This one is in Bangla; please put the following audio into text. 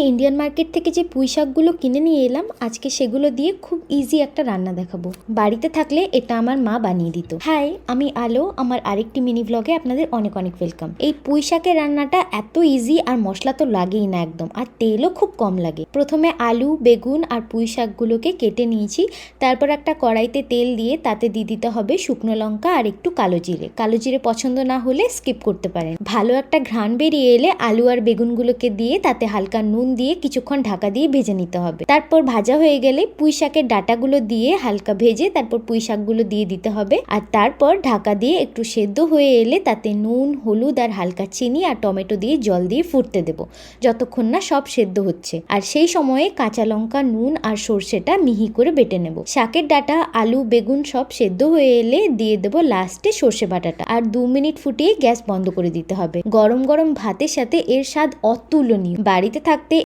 ইন্ডিয়ান মার্কেট থেকে যে পুঁই শাকগুলো কিনে নিয়ে এলাম, আজকে সেগুলো দিয়ে খুব ইজি একটা রান্না দেখাবো। বাড়িতে থাকলে এটা আমার মা বানিয়ে দিত। হাই, আমি আলো। আমার আরেকটি মিনি ব্লগে আপনাদের অনেক অনেক ওয়েলকাম। এই পুঁই শাকের রান্নাটা এত ইজি, আর মশলা তো লাগেই না একদম, আর তেলও খুব কম লাগে। প্রথমে আলু, বেগুন আর পুঁই শাকগুলোকে কেটে নিয়েছি। তারপর একটা কড়াইতে তেল দিয়ে তাতে দিয়ে দিতে হবে শুকনো লঙ্কা আর একটু কালো জিরে। কালো জিরে পছন্দ না হলে স্কিপ করতে পারেন। ভালো একটা ঘ্রাণ বেরিয়ে এলে আলু আর বেগুনগুলোকে দিয়ে তাতে হালকা নুন দিয়ে কিছুক্ষণ ঢাকা দিয়ে ভেজে নিতে হবে। তারপর ভাজা হয়ে গেলে পুঁই শাকের ডাটাগুলো দিয়ে হালকা ভেজে তারপর পুঁই শাকগুলো দিয়ে দিতে হবে। আর তারপর ঢাকা দিয়ে একটু সেদ্ধ হয়ে এলে তাতে নুন, হলুদ আর হালকা চিনি আর টমেটো দিয়ে জল দিয়ে ফুটতে দেবো, যতক্ষণ না সব সেদ্ধ হচ্ছে। আর সেই সময়ে কাঁচা লঙ্কা, নুন আর সর্ষেটা মিহি করে বেটে নেব। শাকের ডাটা, আলু, বেগুন সব সেদ্ধ হয়ে এলে দিয়ে দেবো লাস্টে সর্ষে বাটাটা। আর 2 মিনিট ফুটিয়ে গ্যাস বন্ধ করে দিতে হবে। গরম গরম ভাতের সাথে এর স্বাদ অতুলনীয়। বাড়িতে থাকলে